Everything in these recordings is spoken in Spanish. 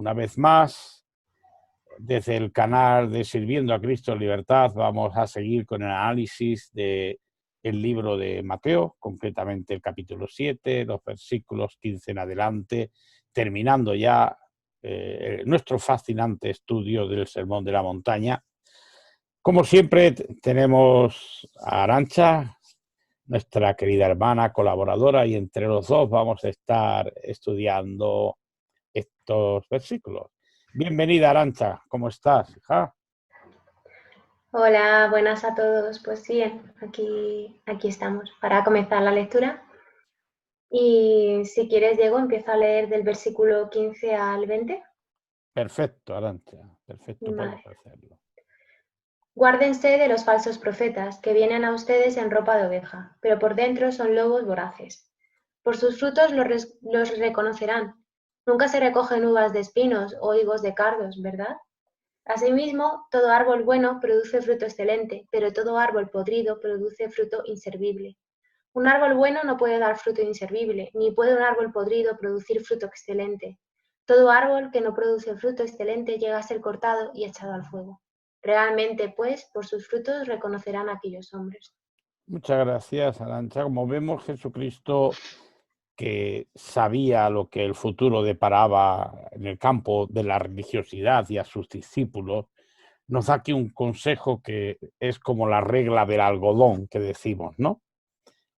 una vez más, desde el canal de Sirviendo a Cristo en Libertad, vamos a seguir con el análisis del libro de Mateo, concretamente el capítulo 7, los versículos 15 en adelante, terminando ya nuestro fascinante estudio del Sermón de la Montaña. Como siempre, tenemos a Arantxa, nuestra querida hermana colaboradora, y entre los dos vamos a estar estudiando estos versículos. Bienvenida, Arantxa, ¿cómo estás, hija? Hola, buenas a todos. Pues bien, aquí estamos para comenzar la lectura. Y si quieres, Diego, empiezo a leer del versículo 15 al 20. Perfecto, Arantxa, perfecto, Vale. puedes hacerlo. Guárdense de los falsos profetas que vienen a ustedes en ropa de oveja, pero por dentro son lobos voraces. Por sus frutos los reconocerán. Nunca se recogen uvas de espinos o higos de cardos, ¿verdad? Asimismo, todo árbol bueno produce fruto excelente, pero todo árbol podrido produce fruto inservible. Un árbol bueno no puede dar fruto inservible, ni puede un árbol podrido producir fruto excelente. Todo árbol que no produce fruto excelente llega a ser cortado y echado al fuego. Realmente, pues, por sus frutos reconocerán a aquellos hombres. Muchas gracias, Arantxa. Como vemos, Jesucristo, que sabía lo que el futuro deparaba en el campo de la religiosidad y a sus discípulos, nos da aquí un consejo que es como la regla del algodón que decimos, ¿no?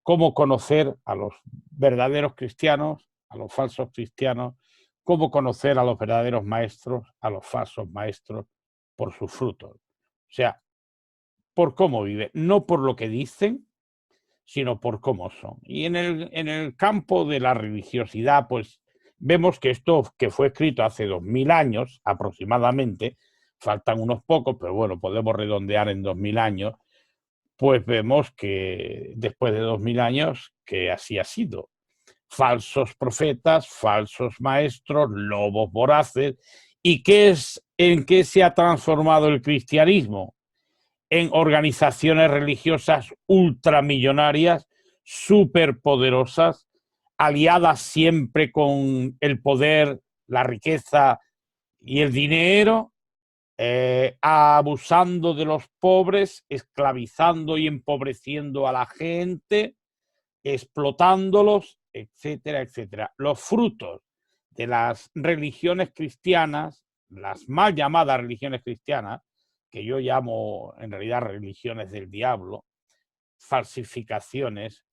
Cómo conocer a los verdaderos cristianos, a los falsos cristianos, cómo conocer a los verdaderos maestros, a los falsos maestros, por sus frutos. O sea, por cómo viven, no por lo que dicen, sino por cómo son. Y en el campo de la religiosidad, pues vemos que esto que fue escrito hace 2000 años aproximadamente, faltan unos pocos, pero bueno, podemos redondear en 2000 años, pues vemos que después de 2000 años que así ha sido. Falsos profetas, falsos maestros, lobos voraces. ¿Y en qué se ha transformado el cristianismo? En organizaciones religiosas ultramillonarias, superpoderosas, aliadas siempre con el poder, la riqueza y el dinero, abusando de los pobres, esclavizando y empobreciendo a la gente, explotándolos, etcétera, etcétera. Los frutos de las religiones cristianas, las mal llamadas religiones cristianas, que yo llamo en realidad religiones del diablo, falsificaciones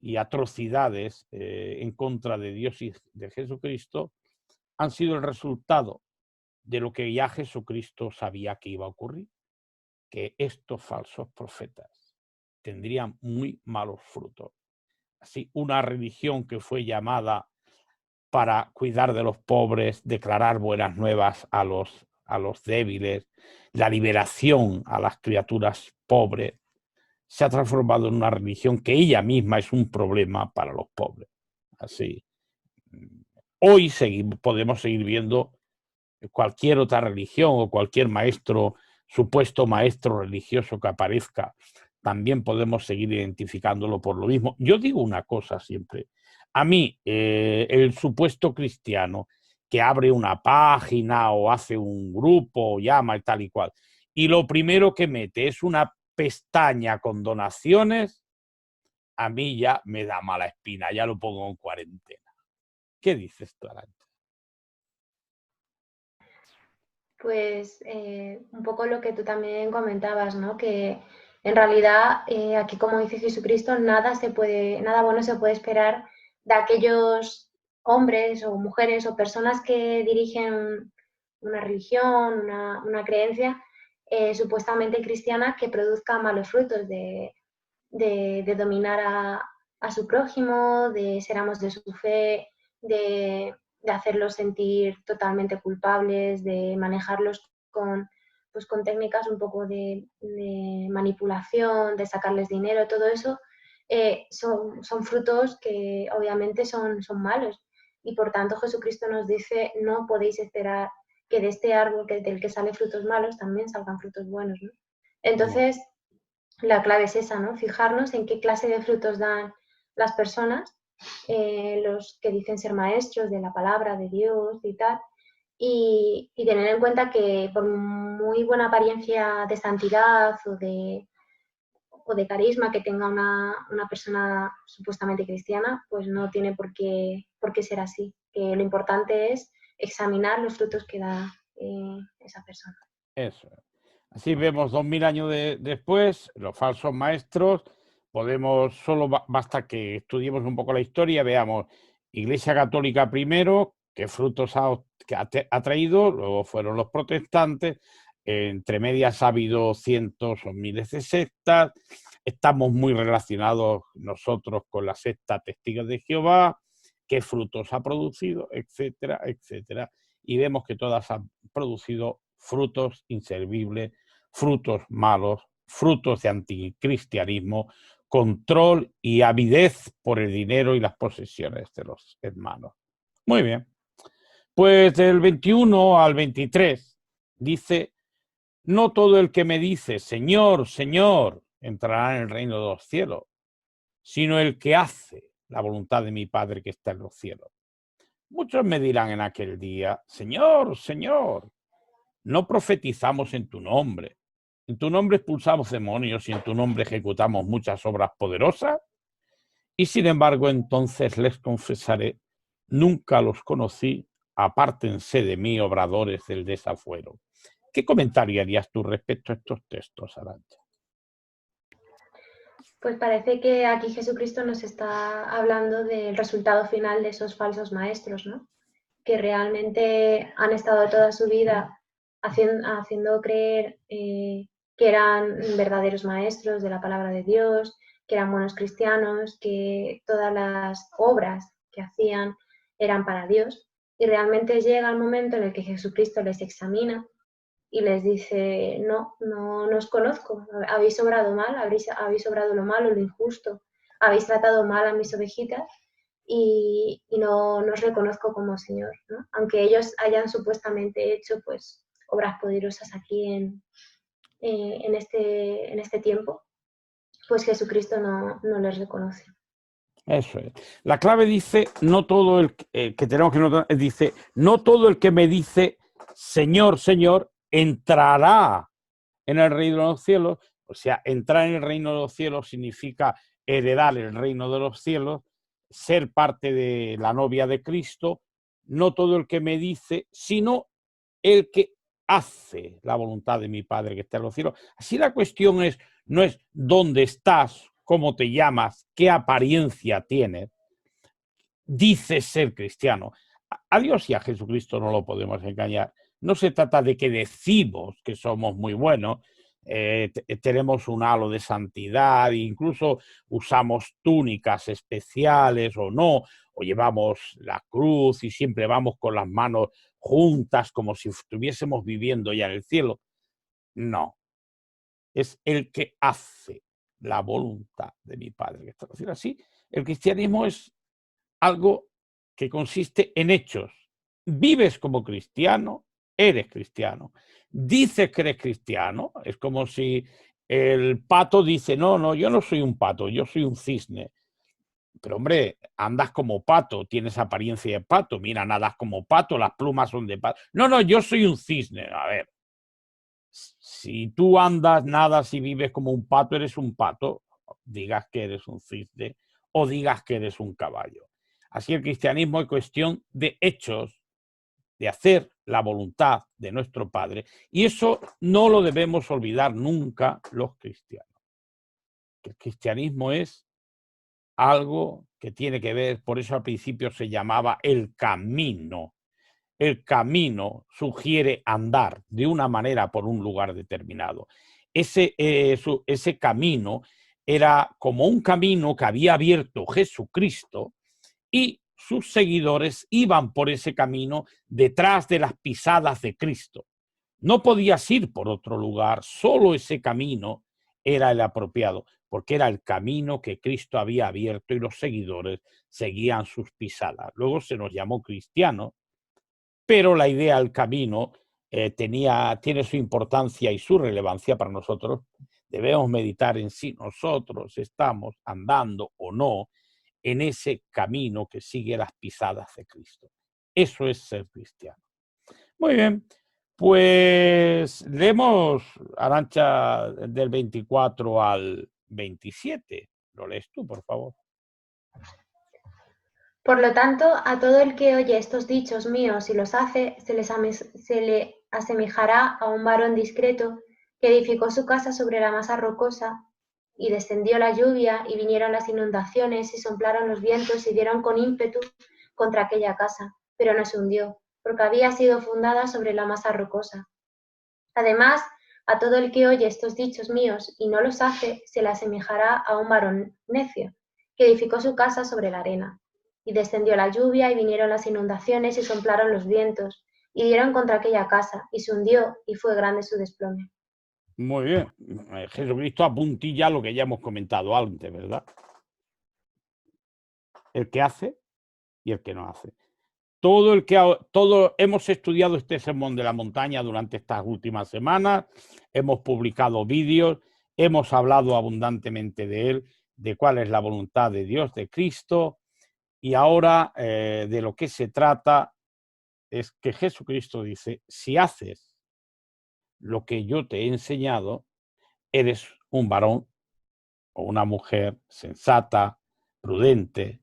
y atrocidades en contra de Dios y de Jesucristo, han sido el resultado de lo que ya Jesucristo sabía que iba a ocurrir, que estos falsos profetas tendrían muy malos frutos. Así, una religión que fue llamada para cuidar de los pobres, declarar buenas nuevas a los débiles, la liberación a las criaturas pobres, se ha transformado en una religión que ella misma es un problema para los pobres. Así, hoy podemos seguir viendo cualquier otra religión o cualquier maestro, supuesto maestro religioso que aparezca, también podemos seguir identificándolo por lo mismo. Yo digo una cosa siempre. A mí, el supuesto cristiano que abre una página o hace un grupo o llama y tal y cual, y lo primero que mete es una pestaña con donaciones, a mí ya me da mala espina, ya lo pongo en cuarentena. ¿Qué dices tú, Arantxa? Pues un poco lo que tú también comentabas, ¿no? Que en realidad aquí, como dice Jesucristo, nada bueno se puede esperar de aquellos hombres o mujeres o personas que dirigen una religión, una creencia supuestamente cristiana que produzca malos frutos de dominar a su prójimo, de ser amos de su fe, de hacerlos sentir totalmente culpables, de manejarlos pues con técnicas un poco de manipulación, de sacarles dinero, todo eso son frutos que obviamente son malos. Y por tanto Jesucristo nos dice, no podéis esperar que de este árbol del que salen frutos malos también salgan frutos buenos, ¿no? Entonces, la clave es esa, ¿no? Fijarnos en qué clase de frutos dan las personas, los que dicen ser maestros de la palabra de Dios y tal, y tener en cuenta que por muy buena apariencia de santidad o de carisma que tenga una persona supuestamente cristiana, pues no tiene por qué ser así. Que lo importante es examinar los frutos que da esa persona. Eso. Así vemos 2000 años después, los falsos maestros, podemos, solo basta que estudiemos un poco la historia, veamos Iglesia Católica primero, qué frutos ha traído, luego fueron los protestantes, entre medias ha habido cientos o miles de sectas, estamos muy relacionados nosotros con la secta Testigos de Jehová, qué frutos ha producido, etcétera, etcétera. Y vemos que todas han producido frutos inservibles, frutos malos, frutos de anticristianismo, control y avidez por el dinero y las posesiones de los hermanos. Muy bien. Pues del 21 al 23 dice: no todo el que me dice Señor, Señor, entrará en el reino de los cielos, sino el que hace la voluntad de mi Padre que está en los cielos. Muchos me dirán en aquel día: Señor, Señor, no profetizamos en tu nombre, en tu nombre expulsamos demonios y en tu nombre ejecutamos muchas obras poderosas. Y sin embargo, entonces les confesaré: nunca los conocí, apártense de mí, obradores del desafuero. ¿Qué comentario harías tú respecto a estos textos, Arantxa? Pues parece que aquí Jesucristo nos está hablando del resultado final de esos falsos maestros, ¿no? Que realmente han estado toda su vida haciendo creer que eran verdaderos maestros de la palabra de Dios, que eran buenos cristianos, que todas las obras que hacían eran para Dios. Y realmente llega el momento en el que Jesucristo les examina y les dice: no os conozco, habéis obrado mal, habéis obrado lo malo, lo injusto, habéis tratado mal a mis ovejitas y no os reconozco como Señor, ¿no? Aunque ellos hayan supuestamente hecho pues obras poderosas aquí en este tiempo, pues Jesucristo no les reconoce. Eso es. La clave dice: no todo el que tenemos que notar, dice, no todo el que me dice Señor, Señor, entrará en el reino de los cielos. O sea, entrar en el reino de los cielos significa heredar el reino de los cielos, ser parte de la novia de Cristo. No todo el que me dice, sino el que hace la voluntad de mi Padre que está en los cielos. Así la cuestión no es dónde estás, cómo te llamas, qué apariencia tienes, dices ser cristiano. A Dios y a Jesucristo no lo podemos engañar. No se trata de que decimos que somos muy buenos, tenemos un halo de santidad, incluso usamos túnicas especiales o no, o llevamos la cruz y siempre vamos con las manos juntas como si estuviésemos viviendo ya en el cielo. No, es el que hace la voluntad de mi Padre que está en los cielos. Así, el cristianismo es algo que consiste en hechos. Vives como cristiano, eres cristiano. Dices que eres cristiano, es como si el pato dice: no, yo no soy un pato, yo soy un cisne. Pero hombre, andas como pato, tienes apariencia de pato, mira, nadas como pato, las plumas son de pato. No, yo soy un cisne. A ver, si tú andas, nadas y vives como un pato, eres un pato, digas que eres un cisne o digas que eres un caballo. Así el cristianismo es cuestión de hechos, de hacer la voluntad de nuestro Padre, y eso no lo debemos olvidar nunca los cristianos. El cristianismo es algo que tiene que ver, por eso al principio se llamaba el camino. El camino sugiere andar de una manera por un lugar determinado. Ese camino era como un camino que había abierto Jesucristo y sus seguidores iban por ese camino detrás de las pisadas de Cristo. No podías ir por otro lugar, solo ese camino era el apropiado, porque era el camino que Cristo había abierto y los seguidores seguían sus pisadas. Luego se nos llamó cristianos, pero la idea del camino tiene su importancia y su relevancia para nosotros. Debemos meditar en si nosotros estamos andando o no en ese camino que sigue las pisadas de Cristo. Eso es ser cristiano. Muy bien. Pues leemos, Arantxa, del 24 al 27. Lo lees tú, por favor. Por lo tanto, a todo el que oye estos dichos míos y los hace, se le asemejará a un varón discreto que edificó su casa sobre la masa rocosa, y descendió la lluvia, y vinieron las inundaciones, y soplaron los vientos, y dieron con ímpetu contra aquella casa, pero no se hundió, porque había sido fundada sobre la masa rocosa. Además, a todo el que oye estos dichos míos y no los hace, se le asemejará a un varón necio, que edificó su casa sobre la arena. Y descendió la lluvia, y vinieron las inundaciones, y soplaron los vientos, y dieron contra aquella casa, y se hundió, y fue grande su desplome. Muy bien. Jesucristo apuntilla lo que ya hemos comentado antes, ¿verdad? El que hace y el que no hace. Todo hemos estudiado este sermón de la montaña durante estas últimas semanas, hemos publicado vídeos, hemos hablado abundantemente de él, de cuál es la voluntad de Dios, de Cristo, y ahora de lo que se trata es que Jesucristo dice: si haces lo que yo te he enseñado, eres un varón o una mujer sensata, prudente,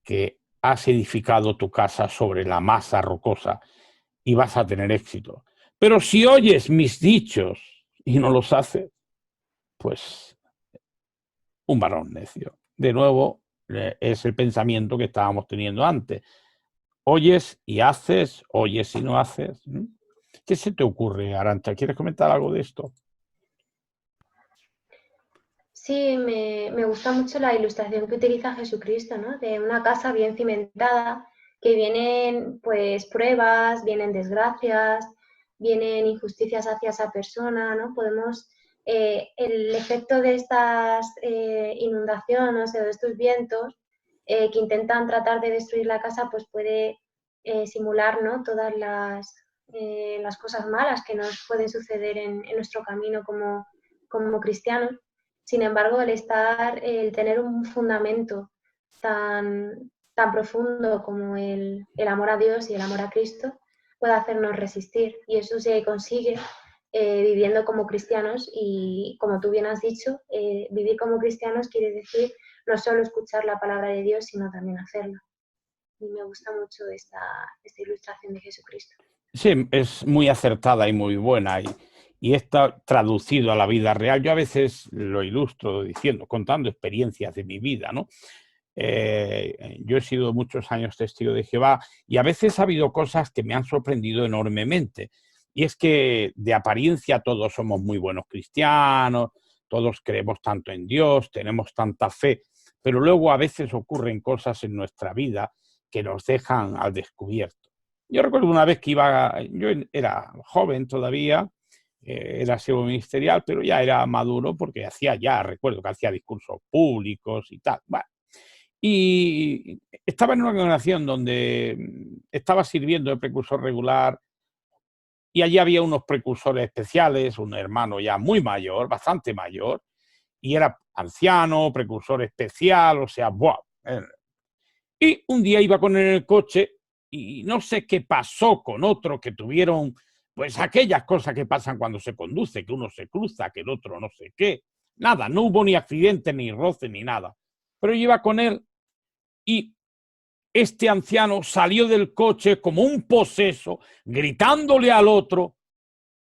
que has edificado tu casa sobre la masa rocosa y vas a tener éxito. Pero si oyes mis dichos y no los haces, pues un varón necio. De nuevo, es el pensamiento que estábamos teniendo antes. Oyes y haces, oyes y no haces. ¿Qué se te ocurre, Arantxa? ¿Quieres comentar algo de esto? Sí, me gusta mucho la ilustración que utiliza Jesucristo, ¿no? De una casa bien cimentada, que vienen pues pruebas, vienen desgracias, vienen injusticias hacia esa persona, ¿no? Podemos, el efecto de estas inundaciones o de estos vientos que intentan tratar de destruir la casa, pues puede simular, ¿no? Todas las cosas malas que nos pueden suceder en nuestro camino como cristianos. Sin embargo, el tener un fundamento tan profundo como el amor a Dios y el amor a Cristo puede hacernos resistir. Y eso se consigue viviendo como cristianos. Y como tú bien has dicho, vivir como cristianos quiere decir no solo escuchar la palabra de Dios, sino también hacerla. Y me gusta mucho esta ilustración de Jesucristo. Sí, es muy acertada y muy buena, y está traducido a la vida real. Yo a veces lo ilustro diciendo, contando experiencias de mi vida, ¿no? Yo he sido muchos años testigo de Jehová y a veces ha habido cosas que me han sorprendido enormemente. Y es que de apariencia todos somos muy buenos cristianos, todos creemos tanto en Dios, tenemos tanta fe, pero luego a veces ocurren cosas en nuestra vida que nos dejan al descubierto. Yo recuerdo una vez que yo era joven todavía, era siervo ministerial, pero ya era maduro porque recuerdo que hacía discursos públicos y tal. Bueno, y estaba en una congregación donde estaba sirviendo de precursor regular, y allí había unos precursores especiales, un hermano ya muy mayor, bastante mayor, y era anciano, precursor especial, o sea, ¡buah! Y un día iba con él en el coche y no sé qué pasó con otro que tuvieron, pues aquellas cosas que pasan cuando se conduce, que uno se cruza, que el otro no sé qué. Nada, no hubo ni accidente, ni roce, ni nada. Pero yo iba con él y este anciano salió del coche como un poseso, gritándole al otro,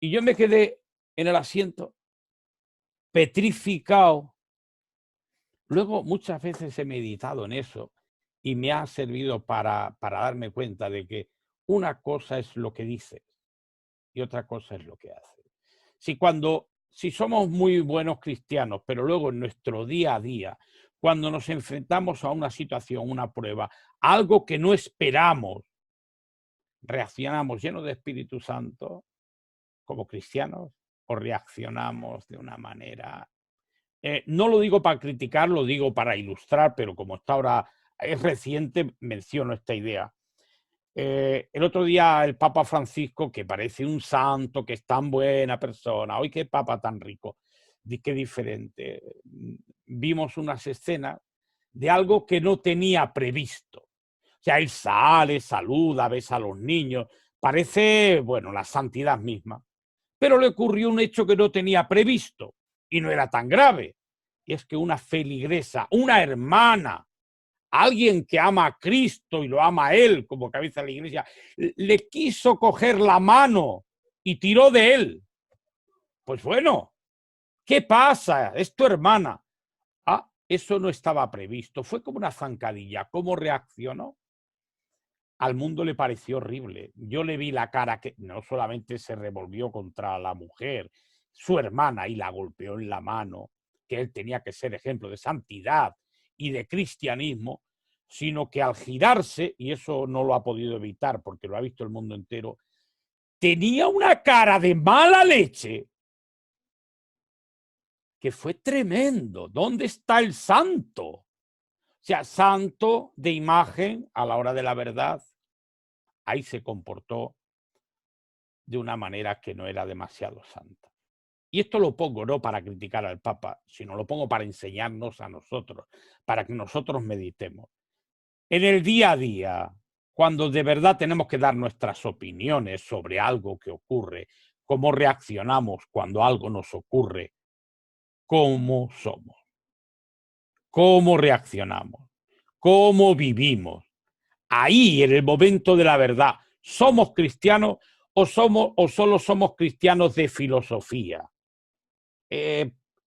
y yo me quedé en el asiento, petrificado. Luego muchas veces he meditado en eso y me ha servido para darme cuenta de que una cosa es lo que dices y otra cosa es lo que haces. Si somos muy buenos cristianos, pero luego en nuestro día a día, cuando nos enfrentamos a una situación, una prueba, algo que no esperamos, reaccionamos llenos de Espíritu Santo como cristianos o reaccionamos de una manera... no lo digo para criticar, lo digo para ilustrar, pero como está ahora, es reciente, menciono esta idea. El otro día el Papa Francisco, que parece un santo, que es tan buena persona, hoy qué Papa tan rico, qué diferente. Vimos unas escenas de algo que no tenía previsto. O sea, él sale, saluda, besa a los niños, parece, bueno, la santidad misma. Pero le ocurrió un hecho que no tenía previsto y no era tan grave. Y es que una feligresa, una hermana, alguien que ama a Cristo y lo ama a él como cabeza de la iglesia, le quiso coger la mano y tiró de él. Pues bueno, ¿qué pasa? Es tu hermana. Ah, eso no estaba previsto. Fue como una zancadilla. ¿Cómo reaccionó? Al mundo le pareció horrible. Yo le vi la cara que no solamente se revolvió contra la mujer, su hermana, y la golpeó en la mano, que él tenía que ser ejemplo de santidad y de cristianismo, sino que al girarse, y eso no lo ha podido evitar porque lo ha visto el mundo entero, tenía una cara de mala leche que fue tremendo. ¿Dónde está el santo? O sea, santo de imagen a la hora de la verdad. Ahí se comportó de una manera que no era demasiado santa. Y esto lo pongo no para criticar al Papa, sino lo pongo para enseñarnos a nosotros, para que nosotros meditemos. En el día a día, cuando de verdad tenemos que dar nuestras opiniones sobre algo que ocurre, cómo reaccionamos cuando algo nos ocurre, cómo somos, cómo reaccionamos, cómo vivimos. Ahí, en el momento de la verdad, ¿somos cristianos o solo somos cristianos de filosofía?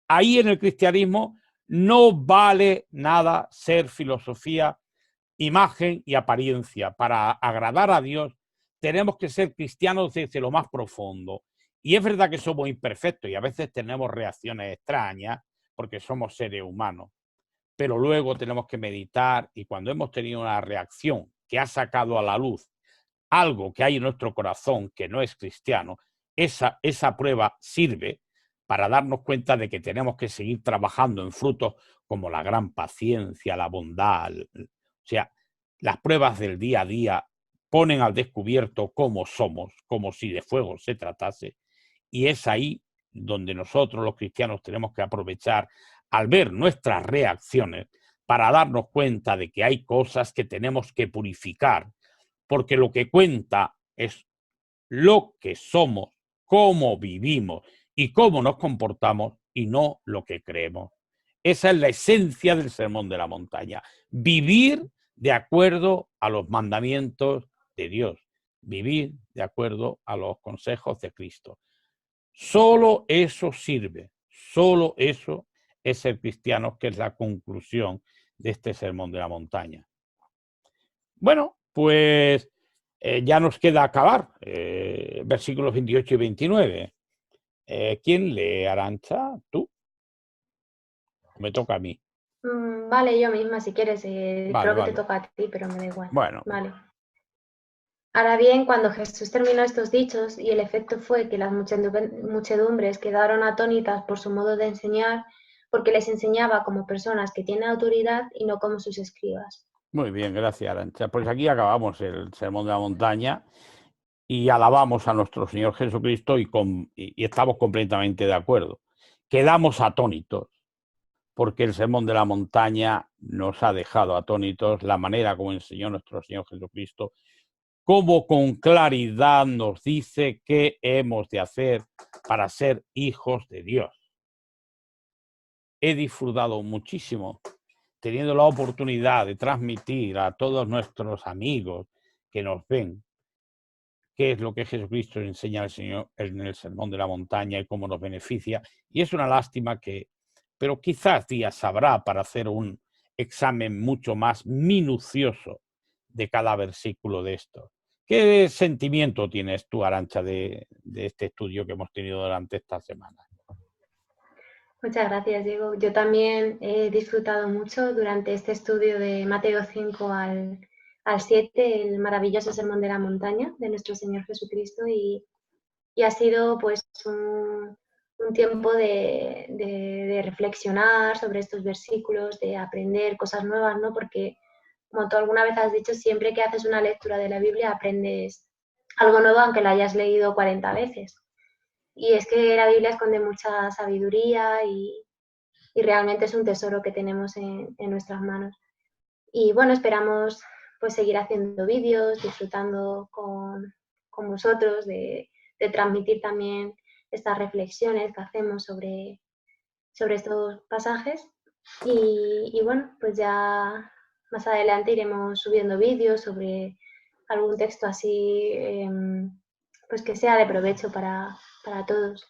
Ahí en el cristianismo no vale nada ser filosofía, imagen y apariencia. Para agradar a Dios tenemos que ser cristianos desde lo más profundo. Y es verdad que somos imperfectos y a veces tenemos reacciones extrañas porque somos seres humanos. Pero luego tenemos que meditar y cuando hemos tenido una reacción que ha sacado a la luz algo que hay en nuestro corazón que no es cristiano, esa prueba sirve para darnos cuenta de que tenemos que seguir trabajando en frutos como la gran paciencia, la bondad. O sea, las pruebas del día a día ponen al descubierto cómo somos, como si de fuego se tratase, y es ahí donde nosotros los cristianos tenemos que aprovechar al ver nuestras reacciones para darnos cuenta de que hay cosas que tenemos que purificar, porque lo que cuenta es lo que somos, cómo vivimos y cómo nos comportamos y no lo que creemos. Esa es la esencia del Sermón de la Montaña. Vivir de acuerdo a los mandamientos de Dios. Vivir de acuerdo a los consejos de Cristo. Solo eso sirve. Solo eso es ser cristiano, que es la conclusión de este Sermón de la Montaña. Bueno, pues ya nos queda acabar versículos 28 y 29. ¿Quién lee, Arantxa? ¿Tú? Me toca a mí. Vale, yo misma, si quieres. Vale, Creo que te vale. toca a ti, pero me da igual. Bueno, Vale. Ahora bien, cuando Jesús terminó estos dichos, y el efecto fue que las muchedumbres quedaron atónitas por su modo de enseñar, porque les enseñaba como personas que tienen autoridad y no como sus escribas. muy bien, gracias, Arantxa. Pues aquí acabamos el Sermón de la Montaña y alabamos a nuestro Señor Jesucristo y estamos completamente de acuerdo. Quedamos atónitos, porque el Sermón de la Montaña nos ha dejado atónitos, la manera como enseñó nuestro Señor Jesucristo, cómo con claridad nos dice qué hemos de hacer para ser hijos de Dios. He disfrutado muchísimo teniendo la oportunidad de transmitir a todos nuestros amigos que nos ven qué es lo que Jesucristo enseña al Señor en el Sermón de la Montaña y cómo nos beneficia. Y es una lástima pero quizás días habrá para hacer un examen mucho más minucioso de cada versículo de estos. ¿Qué sentimiento tienes tú, Arantxa, de este estudio que hemos tenido durante esta semana? Muchas gracias, Diego. Yo también he disfrutado mucho durante este estudio de Mateo 5 al 7, el maravilloso Sermón de la Montaña de nuestro Señor Jesucristo, y ha sido pues un tiempo de reflexionar sobre estos versículos, de aprender cosas nuevas, ¿no? Porque, como tú alguna vez has dicho, siempre que haces una lectura de la Biblia aprendes algo nuevo, aunque la hayas leído 40 veces. Y es que la Biblia esconde mucha sabiduría y realmente es un tesoro que tenemos en nuestras manos. Y bueno, esperamos pues seguir haciendo vídeos, disfrutando con con vosotros, de transmitir también estas reflexiones que hacemos sobre estos pasajes. Y bueno, pues ya más adelante iremos subiendo vídeos sobre algún texto así, pues que sea de provecho para todos.